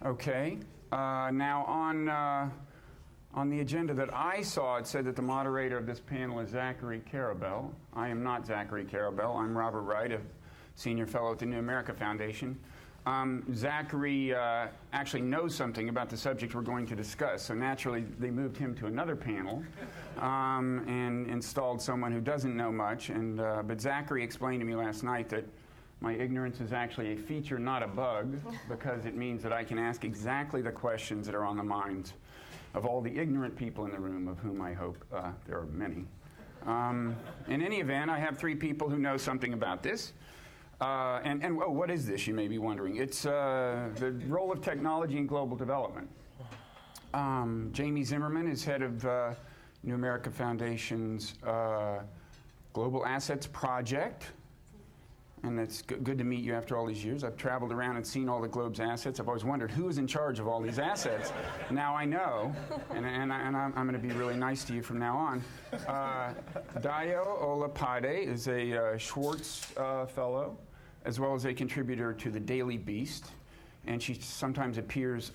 Okay. Now on the agenda that I saw, it said that the moderator of this panel is Zachary Karabell. I am not Zachary Karabell. I'm Robert Wright, a senior fellow at the New America Foundation. Zachary actually knows something about the subject we're going to discuss, so naturally they moved him to another panel and installed someone who doesn't know much. But Zachary explained to me last night that my ignorance is actually a feature, not a bug, because it means that I can ask exactly the questions that are on the minds of all the ignorant people in the room, of whom I hope there are many. In any event, I have three people who know something about this. What is this, you may be wondering? It's the role of technology in global development. Jamie Zimmerman is head of New America Foundation's Global Assets Project. And it's good to meet you after all these years. I've traveled around and seen all the globe's assets. I've always wondered who is in charge of all these assets. Now I know, and I'm going to be really nice to you from now on. Dayo Olapade is a Schwartz Fellow, as well as a contributor to the Daily Beast. And she sometimes appears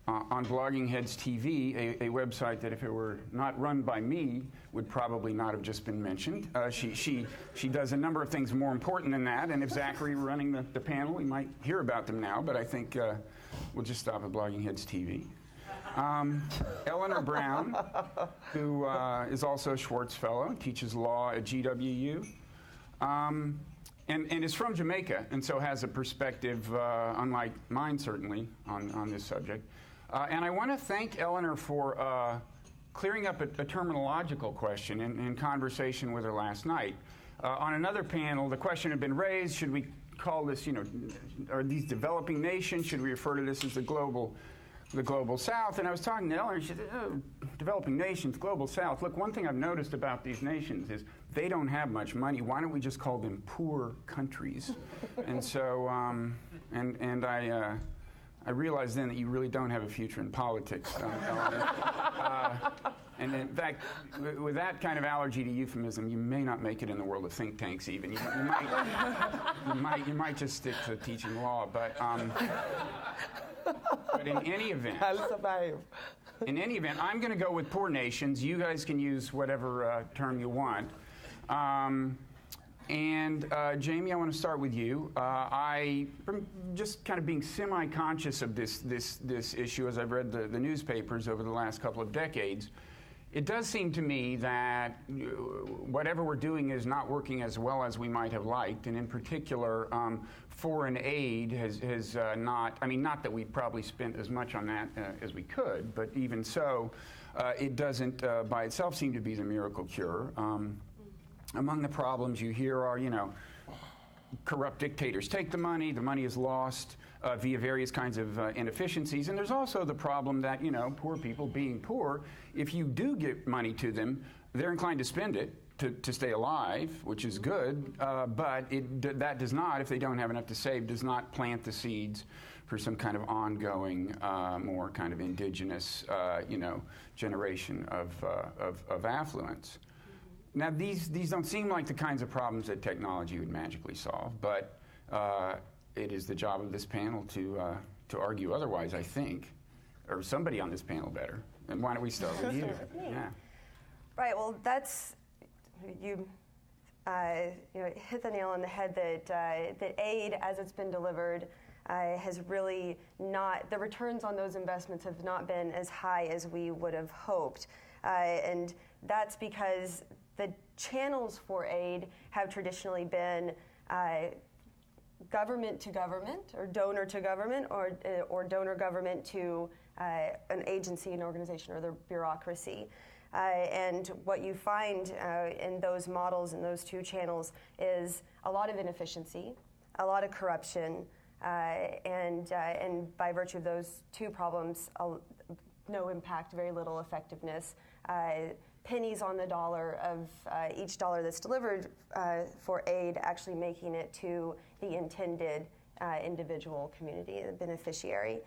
on Blogging Heads TV, a website that if it were not run by me, would probably not have just been mentioned. She does a number of things more important than that, and if Zachary were running the panel, we might hear about them now, but I think we'll just stop at Blogging Heads TV. Eleanor Brown, who is also a Schwartz Fellow, teaches law at GWU, and is from Jamaica, and so has a perspective, unlike mine certainly, on this subject. And I want to thank Eleanor for clearing up a terminological question in conversation with her last night. On another panel, the question had been raised, should we call this, are these developing nations? Should we refer to this as the global South? And I was talking to Eleanor, and she said, oh, developing nations, global South. Look, one thing I've noticed about these nations is they don't have much money. Why don't we just call them poor countries? And so, I realized then that you really don't have a future in politics, and in fact, with that kind of allergy to euphemism, you may not make it in the world of think tanks even. You might just stick to teaching law, but in any event, I'll survive. In any event, I'm going to go with poor nations. You guys can use whatever term you want. Jamie, I want to start with you. I'm just kind of being semi-conscious of this issue as I've read the newspapers over the last couple of decades. It does seem to me that whatever we're doing is not working as well as we might have liked, and in particular, foreign aid has not, not that we probably spent as much on that as we could, but even so, it doesn't by itself seem to be the miracle cure. Among the problems you hear are, corrupt dictators take the money is lost via various kinds of inefficiencies. And there's also the problem that, poor people being poor, if you do get money to them, they're inclined to spend it to stay alive, which is good, but that does not, if they don't have enough to save, does not plant the seeds for some kind of ongoing, more kind of indigenous, generation of affluence. Now, these don't seem like the kinds of problems that technology would magically solve, but it is the job of this panel to argue otherwise, I think, or somebody on this panel better. And why don't we start with you? Yeah. Right. Well, that's you hit the nail on the head that aid, as it's been delivered, has really not. The returns on those investments have not been as high as we would have hoped, and that's because the channels for aid have traditionally been government to government, or donor to government, or donor government to an agency, an organization, or the bureaucracy. And what you find in those models, in those two channels, is a lot of inefficiency, a lot of corruption, and by virtue of those two problems, no impact, very little effectiveness. Pennies on the dollar of each dollar that's delivered for aid actually making it to the intended individual community, the beneficiary.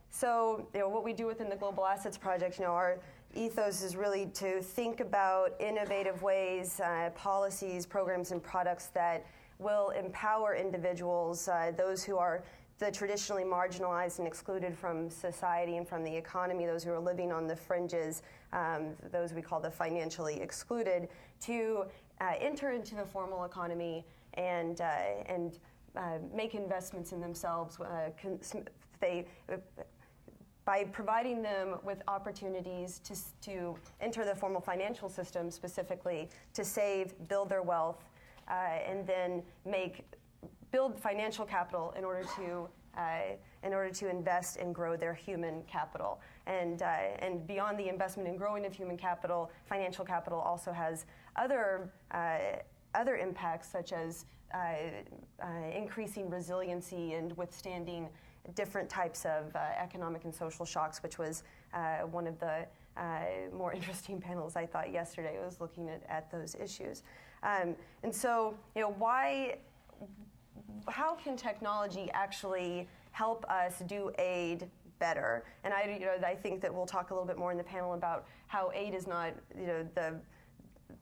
So, what we do within the Global Assets Project, our ethos is really to think about innovative ways, policies, programs, and products that will empower individuals, those who are the traditionally marginalized and excluded from society and from the economy, those who are living on the fringes, those we call the financially excluded, to enter into the formal economy and make investments in themselves. By providing them with opportunities to enter the formal financial system, specifically to save, build their wealth, and then build financial capital in order to invest and grow their human capital. And beyond the investment and growing of human capital, financial capital also has other impacts, such as increasing resiliency and withstanding different types of economic and social shocks, which was one of the more interesting panels I thought yesterday. Was looking at those issues. And so, how can technology actually help us do aid better? And I think that we'll talk a little bit more in the panel about how aid is not,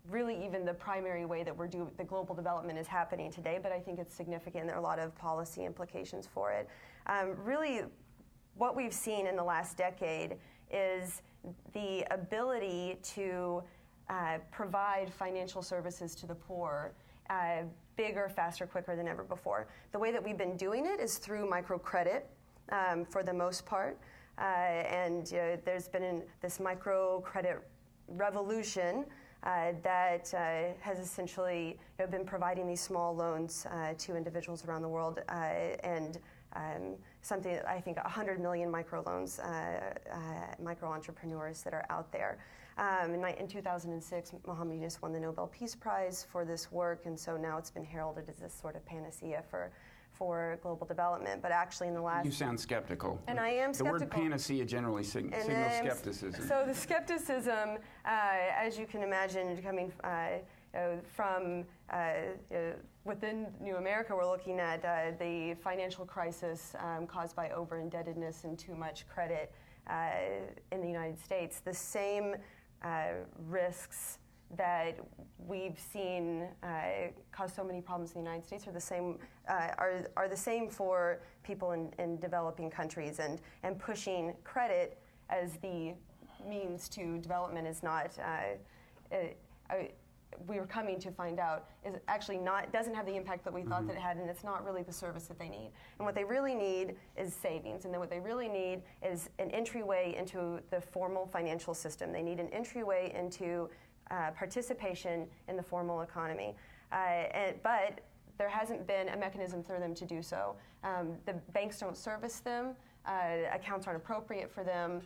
really even the primary way that the global development is happening today, but I think it's significant. There are a lot of policy implications for it. Really, what we've seen in the last decade is the ability to provide financial services to the poor bigger, faster, quicker than ever before. The way that we've been doing it is through microcredit for the most part. And there's been this microcredit revolution that has essentially been providing these small loans to individuals around the world, and something that I think 100 million microloans, micro entrepreneurs that are out there. In 2006, Muhammad Yunus won the Nobel Peace Prize for this work, and so now it's been heralded as this sort of panacea for global development. But actually, in the last... You sound skeptical. And I am skeptical. The word panacea generally signals skepticism. So the skepticism, as you can imagine, coming from within New America, we're looking at the financial crisis caused by over-indebtedness and too much credit in the United States. The same risks that we've seen cause so many problems in the United States are the same for people in developing countries, and pushing credit as the means to development is not. We are coming to find out is actually doesn't have the impact that we thought that it had, and it's not really the service that they need. And what they really need is savings, and then what they really need is an entryway into the formal financial system. They need an entryway into participation in the formal economy. But there hasn't been a mechanism for them to do so. The banks don't service them. Accounts aren't appropriate for them.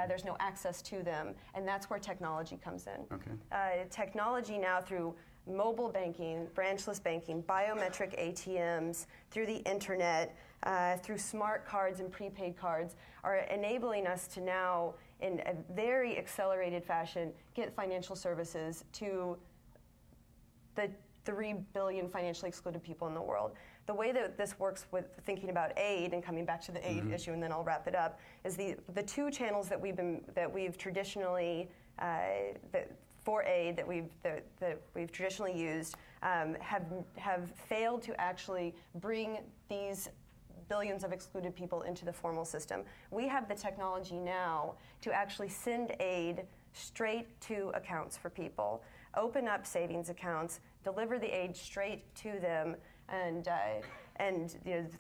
There's no access to them, and that's where technology comes in. Okay. Technology now, through mobile banking, branchless banking, biometric ATMs, through the internet, through smart cards and prepaid cards, are enabling us to now, in a very accelerated fashion, get financial services to the 3 billion financially excluded people in the world. The way that this works with thinking about aid, and coming back to the aid issue, and then I'll wrap it up, is the two channels that we've traditionally for aid that we've traditionally used have failed to actually bring these billions of excluded people into the formal system. We have the technology now to actually send aid straight to accounts for people, open up savings accounts, deliver the aid straight to them, and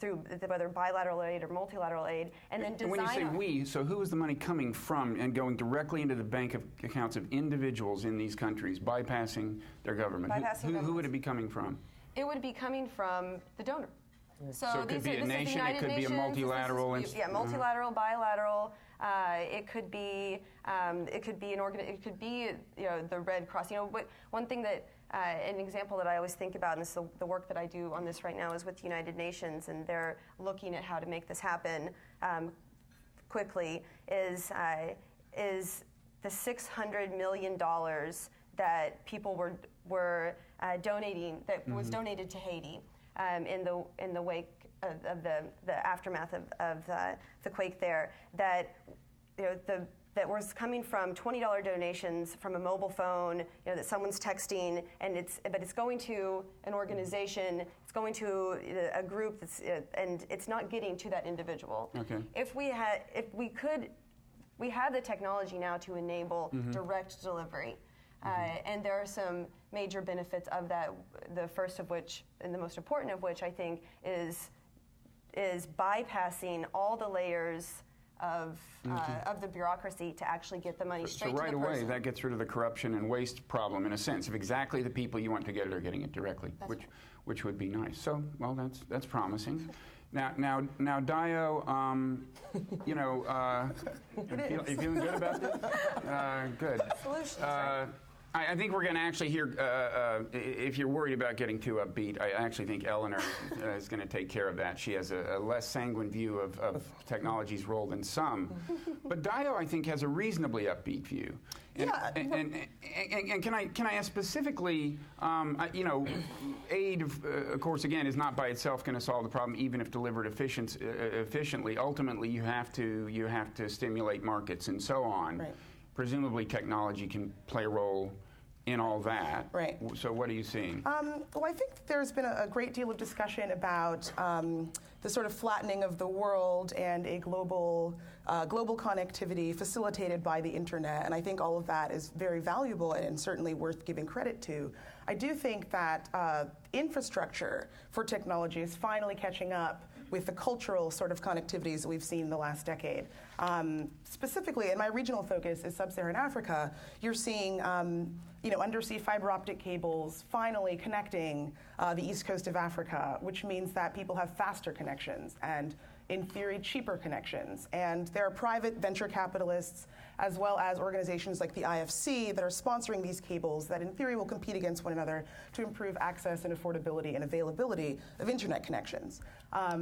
through whether bilateral aid or multilateral aid, and then design. And when you say we, so who is the money coming from and going directly into the bank accounts of individuals in these countries, bypassing their government? Who would it be coming from? It would be coming from the donor. So it could be a nation, it could be a multilateral. Multilateral, bilateral. It could be it could be the Red Cross. One thing that an example that I always think about, and this is the work that I do on this right now, is with the United Nations, and they're looking at how to make this happen quickly. Is the $600 million that people were donating, that was donated to Haiti in the wake of the aftermath of the quake there, that the that was coming from $20 donations from a mobile phone, that someone's texting, and but it's going to an organization, it's going to a group and it's not getting to that individual. Okay. We have the technology now to enable direct delivery. And there are some major benefits of that, the first of which, and the most important of which, I think, is bypassing all the layers of the bureaucracy to actually get the money straight to the person. So right away, that gets rid of the corruption and waste problem, in a sense, if exactly the people you want to get it are getting it directly, which would be nice. So, well, that's promising. Now, Dio, you feeling good about this? Good. Solutions, right? I think we're going to actually hear, if you're worried about getting too upbeat, I actually think Eleanor is going to take care of that. She has a less sanguine view of technology's role than some. But Dio, I think, has a reasonably upbeat view. And can I ask specifically, aid, of course, again, is not by itself going to solve the problem, even if delivered efficiently. Ultimately, you have to stimulate markets and so on. Right. Presumably, technology can play a role in all that. Right. So what are you seeing? Well, I think there's been a great deal of discussion about the sort of flattening of the world and a global connectivity facilitated by the internet, and I think all of that is very valuable and certainly worth giving credit to. I do think that infrastructure for technology is finally catching up with the cultural sort of connectivities that we've seen in the last decade. Specifically, and my regional focus is sub-Saharan Africa, you're seeing undersea fiber optic cables finally connecting the east coast of Africa, which means that people have faster connections and, in theory, cheaper connections. And there are private venture capitalists as well as organizations like the IFC that are sponsoring these cables that, in theory, will compete against one another to improve access and affordability and availability of internet connections.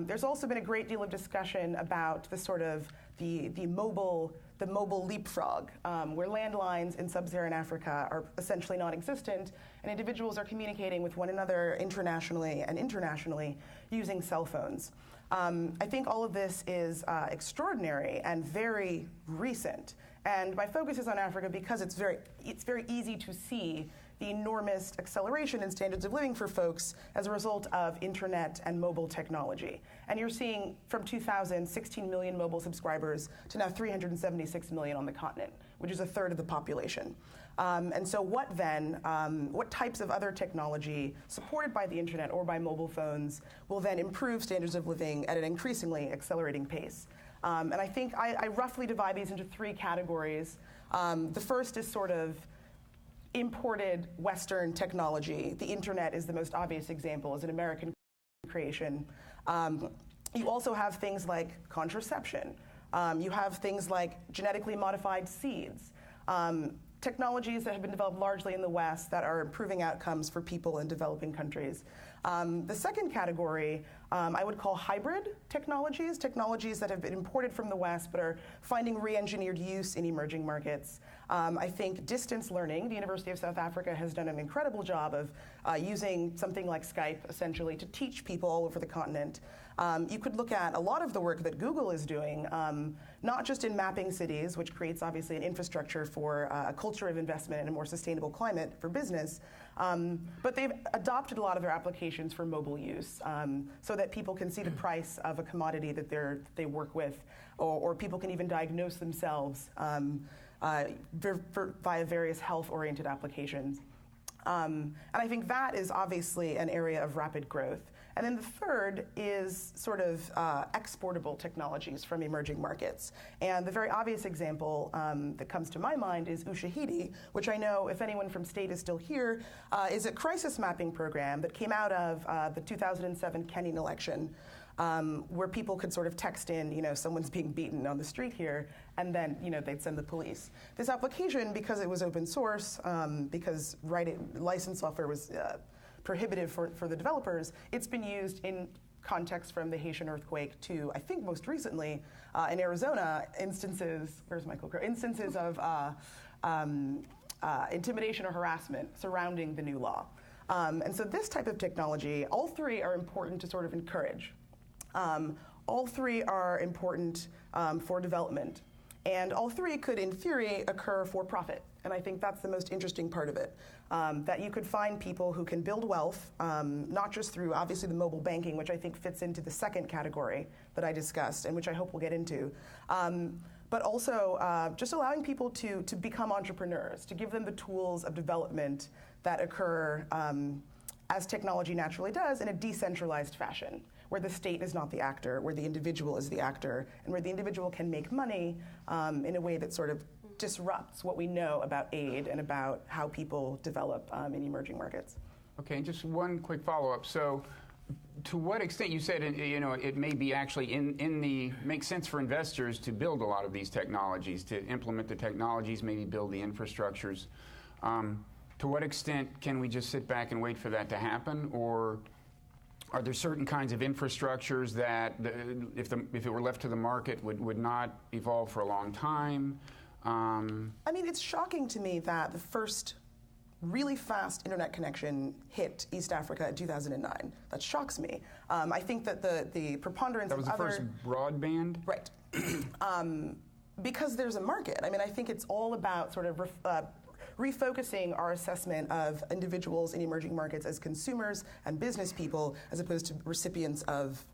There's also been a great deal of discussion about the sort of the mobile leapfrog, where landlines in sub-Saharan Africa are essentially non-existent, and individuals are communicating with one another internationally using cell phones. I think all of this is extraordinary and very recent. And my focus is on Africa because it's very easy to see the enormous acceleration in standards of living for folks as a result of internet and mobile technology. And you're seeing from 2000, 16 million mobile subscribers to now 376 million on the continent, which is a third of the population. And so what types of other technology supported by the internet or by mobile phones will then improve standards of living at an increasingly accelerating pace? And I think I roughly divide these into three categories. The first is sort of imported Western technology. The internet is the most obvious example as an American creation. You also have things like contraception. You have things like genetically modified seeds. Technologies that have been developed largely in the West that are improving outcomes for people in developing countries. The second category I would call hybrid technologies that have been imported from the West but are finding re-engineered use in emerging markets. I think distance learning, the University of South Africa has done an incredible job of using something like Skype, essentially, to teach people all over the continent. You could look at a lot of the work that Google is doing, not just in mapping cities, which creates obviously an infrastructure for a culture of investment and a more sustainable climate for business, but they've adopted a lot of their applications for mobile use so that people can see the price of a commodity that they work with, or people can even diagnose themselves via various health-oriented applications. And I think that is obviously an area of rapid growth. And then the third is sort of exportable technologies from emerging markets. And the very obvious example that comes to my mind is Ushahidi, which I know, if anyone from State is still here, is a crisis mapping program that came out of the 2007 Kenyan election, where people could sort of text in, someone's being beaten on the street here, and then, they'd send the police. This application, because it was open source, because licensed software was prohibitive for the developers, it's been used in context from the Haitian earthquake to, I think most recently, in Arizona, instances of intimidation or harassment surrounding the new law. And so this type of technology, all three are important to sort of encourage. All three are important for development. And all three could, in theory, occur for profit. And I think that's the most interesting part of it. That you could find people who can build wealth, not just through, obviously, the mobile banking, which I think fits into the second category that I discussed, and which I hope we'll get into. But also just allowing people to become entrepreneurs, to give them the tools of development that occur as technology naturally does in a decentralized fashion, where the state is not the actor, where the individual is the actor, and where the individual can make money in a way that sort of disrupts what we know about aid and about how people develop in emerging markets. Okay, just one quick follow-up. So, to what extent, you said, it may be actually makes sense for investors to build a lot of these technologies, to implement the technologies, maybe build the infrastructures. To what extent can we just sit back and wait for that to happen, or are there certain kinds of infrastructures that, if it were left to the market, would not evolve for a long time? I mean, it's shocking to me that the first really fast internet connection hit East Africa in 2009. That shocks me. I think that the preponderance of other... That was the first broadband? Right. Because there's a market. I mean, I think it's all about sort of refocusing our assessment of individuals in emerging markets as consumers and business people, as opposed to recipients of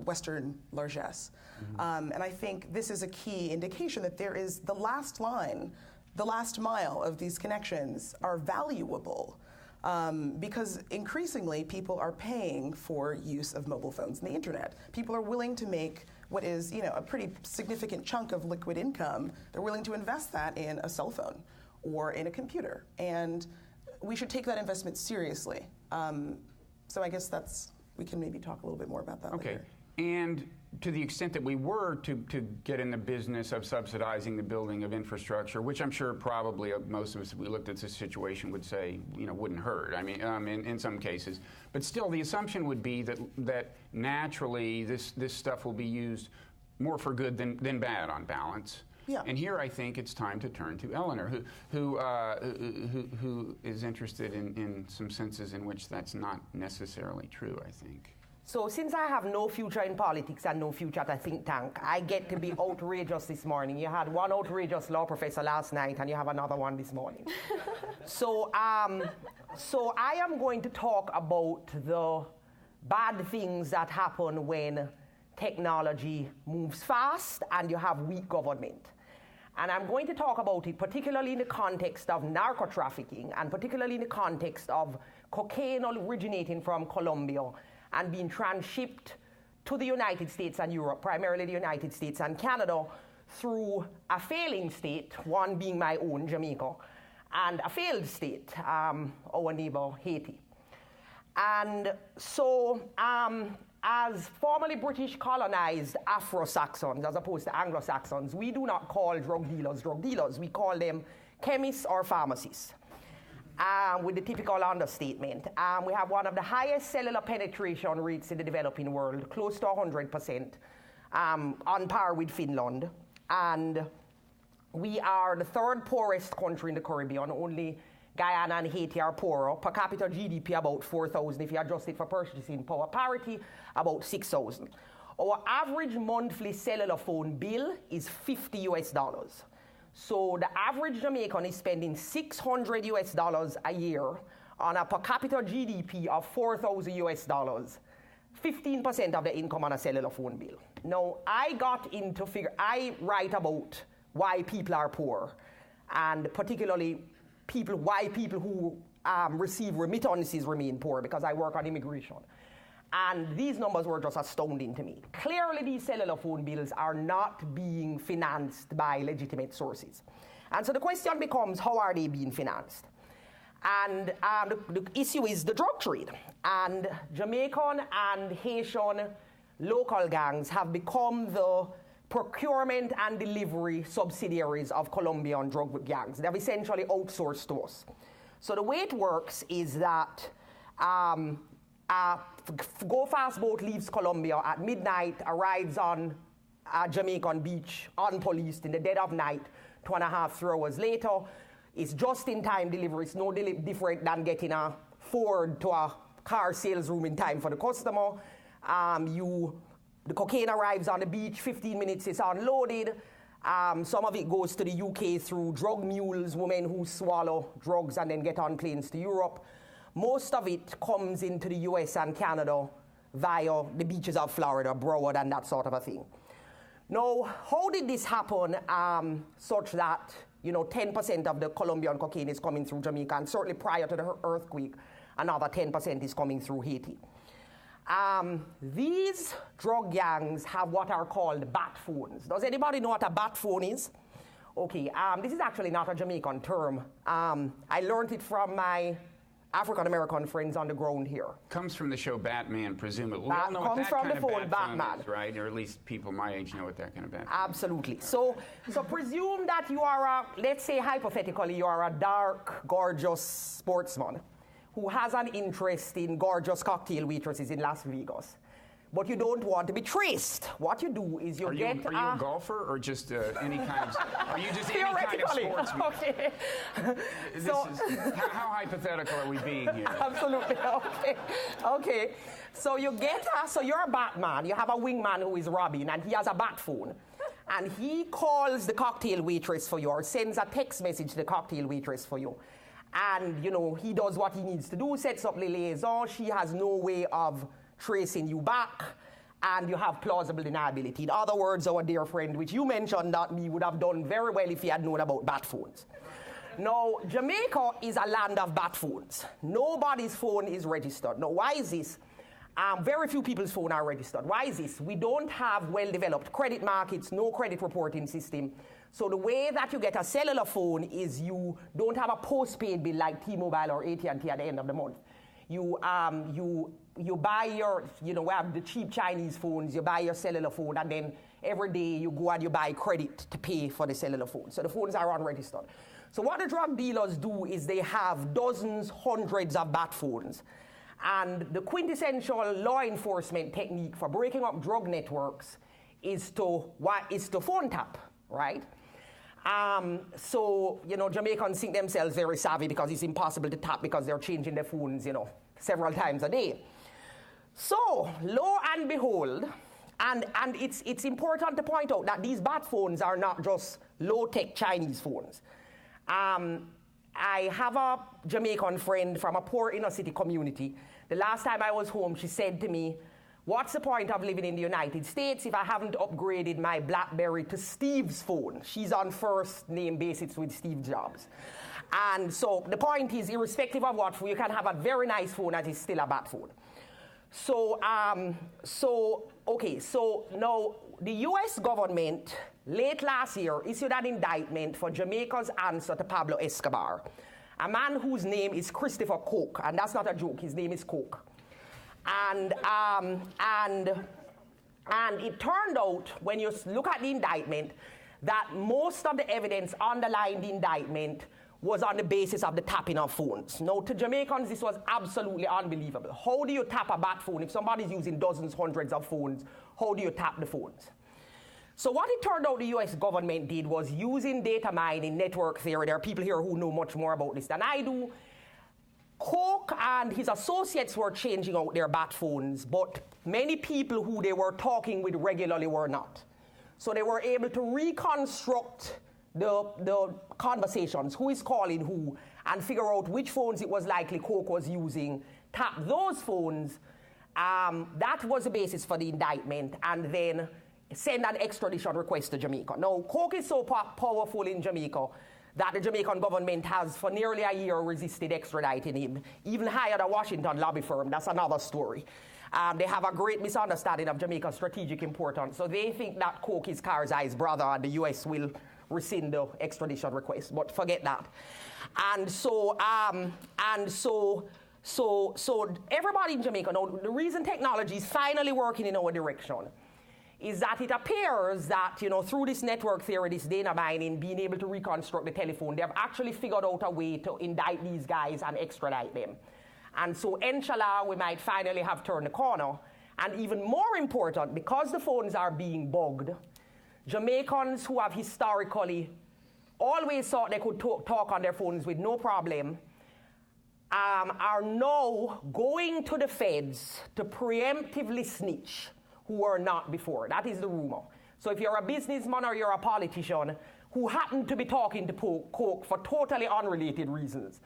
Western largesse. Mm-hmm. And I think this is a key indication that there is the last line, the last mile of these connections are valuable because increasingly people are paying for use of mobile phones and the internet. People are willing to make what is, a pretty significant chunk of liquid income. They're willing to invest that in a cell phone or in a computer. And we should take that investment seriously. So I guess we can maybe talk a little bit more about that later. And to the extent that we were to get in the business of subsidizing the building of infrastructure, which I'm sure probably most of us, if we looked at this situation, would say, wouldn't hurt. I mean, in some cases. But still, the assumption would be that naturally this stuff will be used more for good than bad on balance. Yeah. And here I think it's time to turn to Eleanor, who is interested in some senses in which that's not necessarily true, I think. So since I have no future in politics and no future at a think tank, I get to be outrageous this morning. You had one outrageous law professor last night, and you have another one this morning. So I am going to talk about the bad things that happen when technology moves fast and you have weak government. And I'm going to talk about it particularly in the context of narco-trafficking and particularly in the context of cocaine originating from Colombia and being transshipped to the United States and Europe, primarily the United States and Canada, through a failing state, one being my own, Jamaica, and a failed state, our neighbor, Haiti. And so, as formerly British colonized Afro-Saxons, as opposed to Anglo-Saxons, we do not call drug dealers. We call them chemists or pharmacists, with the typical understatement. We have one of the highest cellular penetration rates in the developing world, close to 100%, on par with Finland. And we are the third poorest country in the Caribbean. Only Guyana and Haiti are poorer. Per capita GDP about 4,000. If you adjust it for purchasing power parity, about 6,000. Our average monthly cellular phone bill is $50. So the average Jamaican is spending $600 a year on a per capita GDP of $4,000. 15% of the income on a cellular phone bill. Now, I write about why people are poor, and particularly why people who receive remittances remain poor, because I work on immigration. And these numbers were just astounding to me. Clearly, these cellular phone bills are not being financed by legitimate sources. And so the question becomes, how are they being financed? And the issue is the drug trade. And Jamaican and Haitian local gangs have become the procurement and delivery subsidiaries of Colombian drug gangs. They've essentially outsourced to us. So the way it works is that Go Fast boat leaves Colombia at midnight, arrives on a Jamaican beach unpoliced in the dead of night. 2.5, 3 hours later, it's just-in-time delivery. It's no different than getting a Ford to a car sales room in time for the customer. The cocaine arrives on the beach, 15 minutes it's unloaded, Some of it goes to the UK through drug mules, women who swallow drugs and then get on planes to Europe. Most of it comes into the US and Canada via the beaches of Florida, Broward, and that sort of a thing. Now, how did this happen such that 10% of the Colombian cocaine is coming through Jamaica, and certainly prior to the earthquake, another 10% is coming through Haiti? These drug gangs have what are called bat phones. Does anybody know what a bat phone is? Okay, this is actually not a Jamaican term. I learned it from my African-American friends on the ground here. Comes from the show Batman, presumably. We all know what Comes that from kind the of phone bat Batman. is, right? Or at least people my age know what that kind of bat phone is. Absolutely. So presume that you are let's say hypothetically, you are a dark, gorgeous sportsman who has an interest in gorgeous cocktail waitresses in Las Vegas. But you don't want to be traced. What you do is you Are you a golfer or just any kind of? Are you just any kind of sportsman? Okay. How hypothetical are we being here? Absolutely. Okay. So you're a Batman. You have a wingman who is Robin, and he has a bat phone, and he calls the cocktail waitress for you, or sends a text message to the cocktail waitress for you. And he does what he needs to do, sets up the liaison. She has no way of tracing you back, and you have plausible deniability. In other words, our dear friend, which you mentioned that me would have done very well if he had known about bat phones. Now, Jamaica is a land of bat phones. Nobody's phone is registered. Now, why is this? Very few people's phones are registered. Why is this? We don't have well-developed credit markets, no credit reporting system. So the way that you get a cellular phone is you don't have a postpaid bill like T-Mobile or AT&T at the end of the month. You buy your, we have the cheap Chinese phones, you buy your cellular phone, and then every day you go and you buy credit to pay for the cellular phone. So the phones are unregistered. So what the drug dealers do is they have dozens, hundreds of bat phones. And the quintessential law enforcement technique for breaking up drug networks is to phone tap, right? Jamaicans think themselves very savvy because it's impossible to tap because they're changing their phones, several times a day. So, lo and behold, and it's important to point out that these bat phones are not just low-tech Chinese phones. I have a Jamaican friend from a poor inner-city community. The last time I was home, she said to me, "What's the point of living in the United States if I haven't upgraded my BlackBerry to Steve's phone?" She's on first name basis with Steve Jobs. And so the point is, irrespective of what phone, you can have a very nice phone that is still a bad phone. So now the US government late last year issued an indictment for Jamaica's answer to Pablo Escobar, a man whose name is Christopher Coke, and that's not a joke, his name is Coke. And it turned out, when you look at the indictment, that most of the evidence underlying the indictment was on the basis of the tapping of phones. Now, to Jamaicans, this was absolutely unbelievable. How do you tap a bat phone? If somebody's using dozens, hundreds of phones, how do you tap the phones? So what it turned out the US government did was using data mining, network theory. There are people here who know much more about this than I do. Coke and his associates were changing out their bat phones, but many people who they were talking with regularly were not. So they were able to reconstruct the conversations, who is calling who, and figure out which phones it was likely Coke was using, tap those phones. That was the basis for the indictment, and then send an extradition request to Jamaica. Now, Coke is so powerful in Jamaica that the Jamaican government has for nearly a year resisted extraditing him, even hired a Washington lobby firm. That's another story. They have a great misunderstanding of Jamaica's strategic importance, so they think that Coke is Karzai's brother and the US will rescind the extradition request, but forget that. And so everybody in Jamaica, now the reason technology is finally working in our direction is that it appears that, through this network theory, this data mining, being able to reconstruct the telephone, they've actually figured out a way to indict these guys and extradite them. And so, inshallah, we might finally have turned the corner. And even more important, because the phones are being bugged, Jamaicans who have historically always thought they could talk on their phones with no problem are now going to the feds to preemptively snitch who were not before. That is the rumor. So if you're a businessman or you're a politician who happen to be talking to Coke for totally unrelated reasons,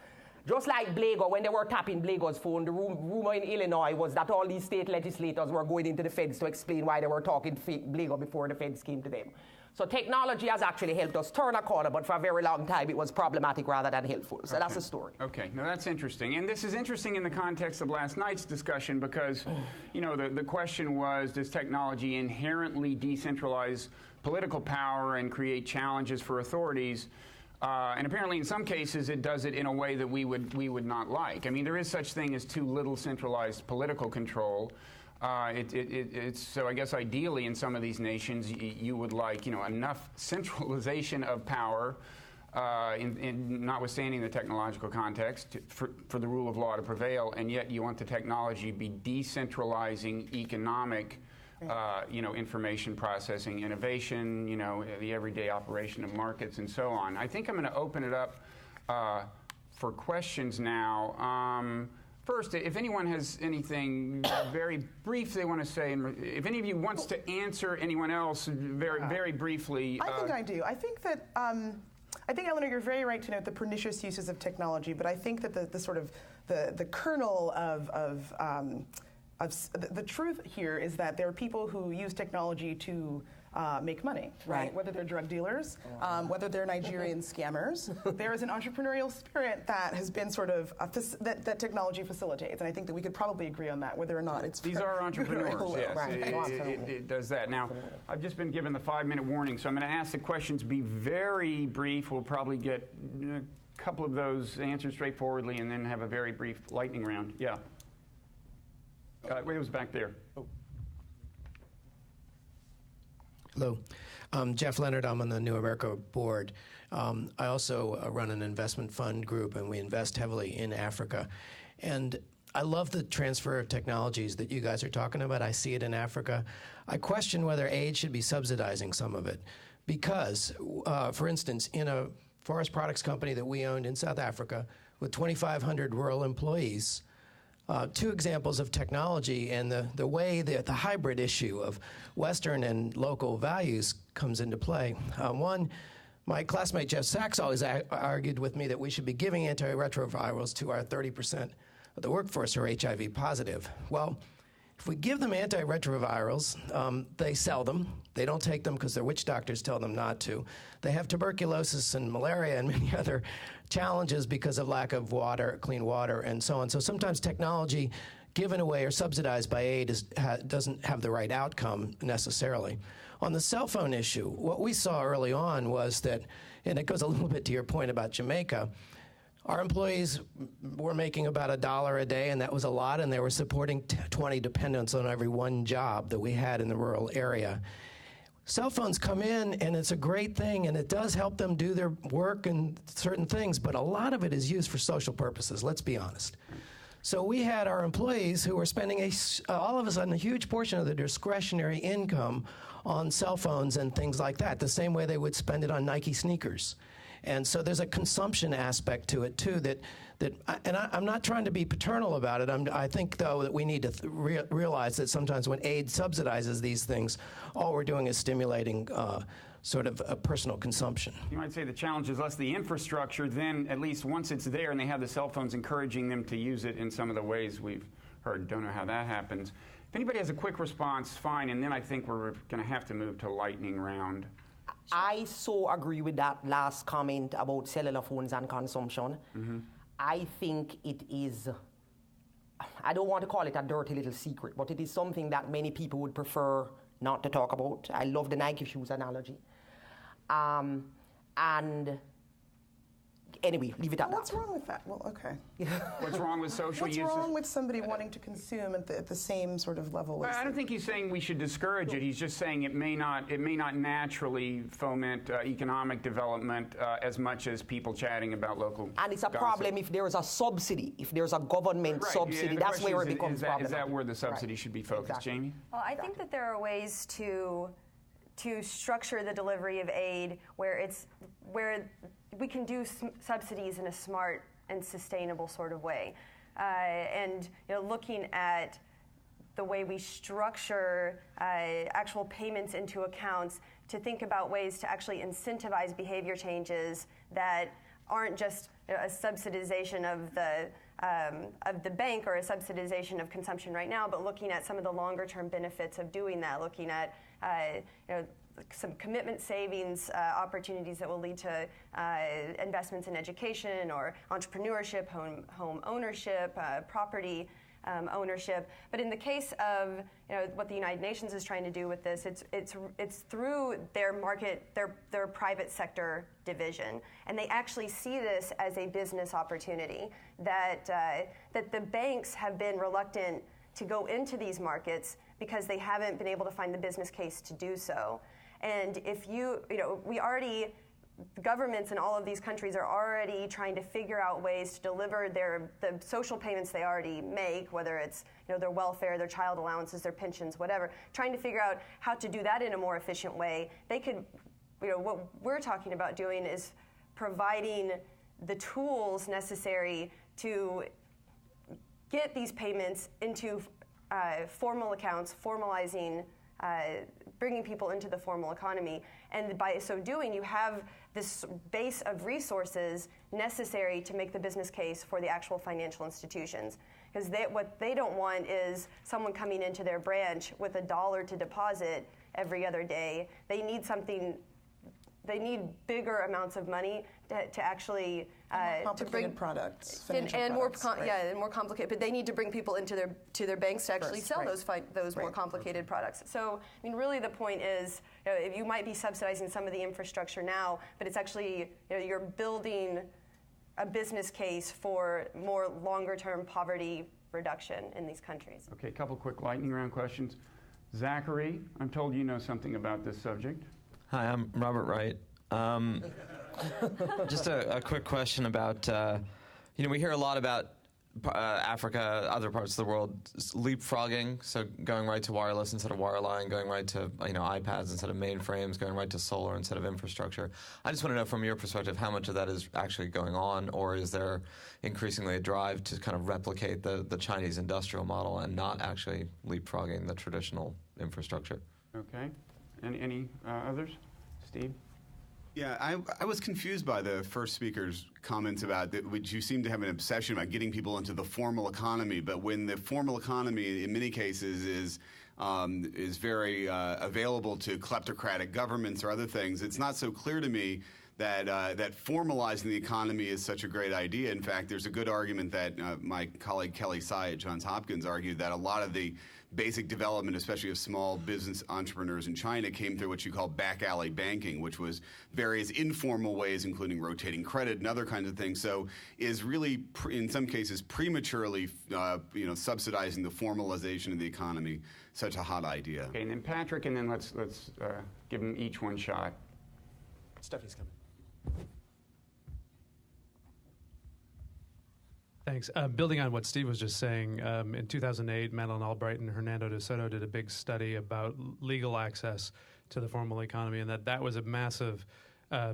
just like Blago, when they were tapping Blago's phone, the rumor in Illinois was that all these state legislators were going into the feds to explain why they were talking to Blago before the feds came to them. So technology has actually helped us turn a corner, but for a very long time it was problematic rather than helpful. So that's the story. Okay, now that's interesting. And this is interesting in the context of last night's discussion because, you know, the question was, does technology inherently decentralize political power and create challenges for authorities? And apparently in some cases it does it in a way that we would not like. I mean, there is such thing as too little centralized political control. It's so I guess ideally in some of these nations you would like, you know, enough centralization of power, in notwithstanding the technological context, for the rule of law to prevail, and yet you want the technology to be decentralizing economic, you know, information processing, innovation, you know, the everyday operation of markets and so on. I think I'm going to open it up for questions now. First, if anyone has anything very brief they want to say, and if any of you wants to answer anyone else very briefly. I think I do. I think that, I think, Eleanor, you're very right to note the pernicious uses of technology, but I think that the sort of, the kernel of the truth here is that there are people who use technology to make money, right? Whether they're drug dealers, whether they're Nigerian scammers, there is an entrepreneurial spirit that has been sort of that technology facilitates, and I think that we could probably agree on that, whether or not it's these are entrepreneurs. Yes, it does that. Now, I've just been given the 5-minute warning, so I'm going to ask the questions be very brief. We'll probably get a couple of those answered straightforwardly, and then have a very brief lightning round. Yeah. Wait, it was back there. Oh. Hello. Jeff Leonard. I'm on the New America board. I also run an investment fund group, and we invest heavily in Africa. And I love the transfer of technologies that you guys are talking about. I see it in Africa. I question whether aid should be subsidizing some of it. Because, for instance, in a forest products company that we owned in South Africa with 2,500 rural employees, two examples of technology and the way that the hybrid issue of Western and local values comes into play. One, my classmate Jeff Sachs always argued with me that we should be giving antiretrovirals to our 30% of the workforce who are HIV positive. Well, if we give them antiretrovirals, they sell them. They don't take them because their witch doctors tell them not to. They have tuberculosis and malaria and many other challenges because of lack of water, clean water, and so on. So sometimes technology given away or subsidized by aid doesn't have the right outcome necessarily. On the cell phone issue, what we saw early on was that, and it goes a little bit to your point about Jamaica, our employees were making about $1 a day, and that was a lot, and they were supporting 20 dependents on every one job that we had in the rural area. Cell phones come in, and it's a great thing, and it does help them do their work and certain things, but a lot of it is used for social purposes, let's be honest. So we had our employees who were spending all of a sudden a huge portion of their discretionary income on cell phones and things like that, the same way they would spend it on Nike sneakers. And so there's a consumption aspect to it too I'm not trying to be paternal about it. I think though that we need to realize that sometimes when aid subsidizes these things, all we're doing is stimulating sort of a personal consumption. You might say the challenge is less the infrastructure, then at least once it's there and they have the cell phones encouraging them to use it in some of the ways we've heard. Don't know how that happens. If anybody has a quick response, fine, and then I think we're going to have to move to lightning round. I so agree with that last comment about cellular phones and consumption. Mm-hmm. I think it is, I don't want to call it a dirty little secret, but it is something that many people would prefer not to talk about. I love the Nike shoes analogy. And anyway, leave it at that. What's wrong with that? Well, okay. What's wrong with social uses? What's wrong with somebody wanting to consume at the same sort of level? I don't think he's saying we should discourage it. He's just saying it may not naturally foment economic development as much as people chatting about local And it's a gossip. problem if there is a subsidy, if there's a government subsidy. Yeah, that's where it becomes problematic. Is that where the subsidy should be focused, Exactly. Jamie? Well, I think that there are ways to structure the delivery of aid where we can do subsidies in a smart and sustainable sort of way, and looking at the way we structure actual payments into accounts to think about ways to actually incentivize behavior changes that aren't just a subsidization of the bank or a subsidization of consumption right now, but looking at some of the longer-term benefits of doing that, looking at some commitment savings opportunities that will lead to investments in education or entrepreneurship, home ownership, property ownership. But in the case of what the United Nations is trying to do with this, it's through their market, their private sector division, and they actually see this as a business opportunity that the banks have been reluctant to go into these markets because they haven't been able to find the business case to do so. And if the governments in all of these countries are already trying to figure out ways to deliver the social payments they already make, whether it's their welfare, their child allowances, their pensions, whatever, trying to figure out how to do that in a more efficient way. They could, what we're talking about doing is providing the tools necessary to get these payments into formal accounts, formalizing, bringing people into the formal economy. And by so doing, you have this base of resources necessary to make the business case for the actual financial institutions. Because what they don't want is someone coming into their branch with $1 to deposit every other day. They need bigger amounts of money to actually complicated producproducts, and more products, and more complicated. But they need to bring people into their banks to actually sell those more complicated products. So I mean, really, the point is, you might be subsidizing some of the infrastructure now, but it's actually you're building a business case for more longer-term poverty reduction in these countries. Okay, a couple quick lightning round questions. Zachary, I'm told you know something about this subject. Hi, I'm Robert Wright. Just a quick question about, we hear a lot about Africa, other parts of the world, leapfrogging, so going right to wireless instead of wireline, going right to iPads instead of mainframes, going right to solar instead of infrastructure. I just want to know from your perspective how much of that is actually going on, or is there increasingly a drive to kind of replicate the Chinese industrial model and not actually leapfrogging the traditional infrastructure? Okay. Any others? Steve? Yeah, I was confused by the first speaker's comments about that, which you seem to have an obsession about getting people into the formal economy. But when the formal economy, in many cases, is very available to kleptocratic governments or other things, it's not so clear to me that formalizing the economy is such a great idea. In fact, there's a good argument that my colleague Kelly Tsai at Johns Hopkins argued that a lot of the basic development, especially of small business entrepreneurs in China, came through what you call back alley banking, which was various informal ways, including rotating credit and other kinds of things. So is really, in some cases, prematurely, subsidizing the formalization of the economy such a hot idea. Okay, and then Patrick, and then let's give them each one shot. Stephanie's coming. Thanks. Building on what Steve was just saying, in 2008, Madeleine Albright and Hernando de Soto did a big study about legal access to the formal economy, and that was a massive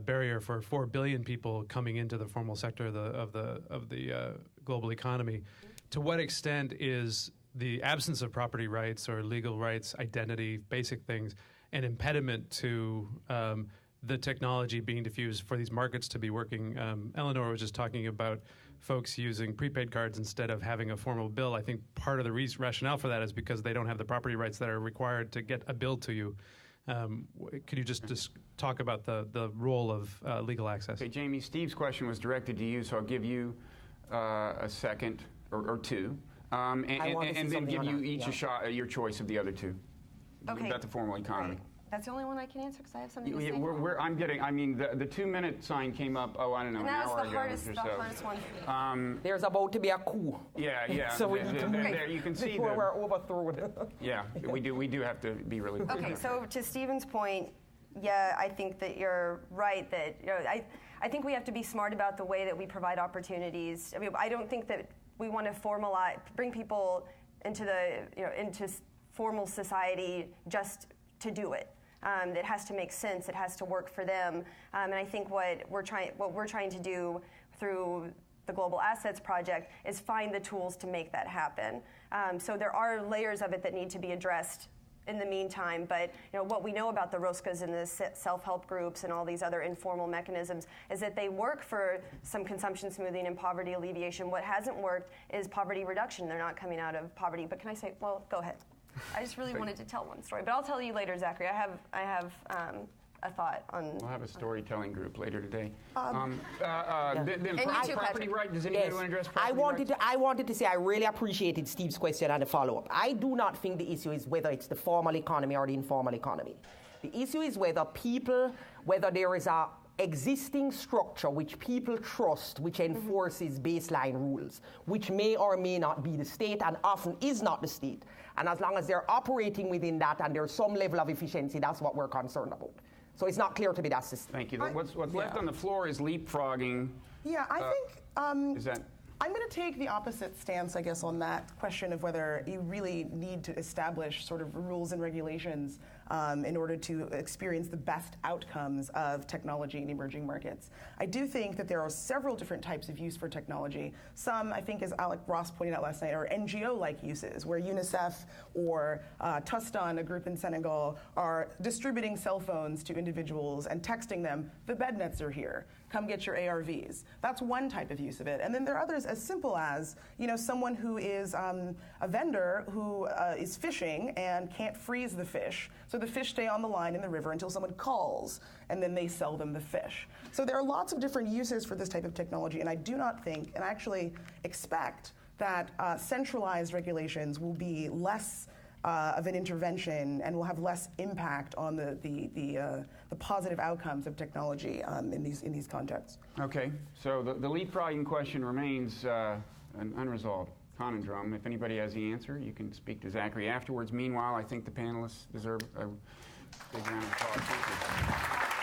barrier for 4 billion people coming into the formal sector of the global economy. To what extent is the absence of property rights or legal rights, identity, basic things, an impediment to the technology being diffused for these markets to be working? Eleanor was just talking about folks using prepaid cards instead of having a formal bill. I think part of the rationale for that is because they don't have the property rights that are required to get a bill to you. Could you just talk about the role of legal access? Okay, Jamie, Steve's question was directed to you, so I'll give you a second or two, and then give you each a shot at your choice of the other two. Okay. About the formal economy. Right. That's the only one I can answer because I have something to say. I'm getting. I mean, the 2-minute sign came up. Oh, I don't know, and an hour ago or the so. hardest one. There's about to be a coup. Yeah. So we need to move there you can see before we're overthrown. Yeah, we do have to be really quick. Okay, so to Stephen's point, yeah, I think that you're right that I think we have to be smart about the way that we provide opportunities. I mean, I don't think that we want to bring people into into formal society just to do it. It has to make sense. It has to work for them. And I think what we're trying to do through the Global Assets Project, is find the tools to make that happen. So there are layers of it that need to be addressed in the meantime, but what we know about the Roscas and the self-help groups and all these other informal mechanisms is that they work for some consumption smoothing and poverty alleviation. What hasn't worked is poverty reduction. They're not coming out of poverty. But can I say, well, go ahead. I just really wanted to tell one story, but I'll tell you later, Zachary. I have a thought on. We'll have a storytelling group later today. And Property right. Does anybody want to address property rights? I wanted to say I really appreciated Steve's question and the follow-up. I do not think the issue is whether it's the formal economy or the informal economy. The issue is whether there is a existing structure which people trust, which enforces baseline rules, which may or may not be the state and often is not the state. And as long as they're operating within that and there's some level of efficiency, that's what we're concerned about. So it's not clear to me that's the system. Thank you. What's left on the floor is leapfrogging. Yeah, I think is that? I'm going to take the opposite stance, I guess, on that question of whether you really need to establish sort of rules and regulations in order to experience the best outcomes of technology in emerging markets. I do think that there are several different types of use for technology. Some, I think, as Alec Ross pointed out last night, are NGO-like uses, where UNICEF or Tustan, a group in Senegal, are distributing cell phones to individuals and texting them, the bed nets are here. Come get your ARVs. That's one type of use of it. And then there are others as simple as, someone who is a vendor who is fishing and can't freeze the fish. So the fish stay on the line in the river until someone calls, and then they sell them the fish. So there are lots of different uses for this type of technology, and I do not think, and I actually expect, that centralized regulations will be less of an intervention and will have less impact on the positive outcomes of technology in these contexts. Okay, so the leapfrogging question remains an unresolved conundrum. If anybody has the answer, you can speak to Zachary afterwards. Meanwhile, I think the panelists deserve a big round of applause. Thank you.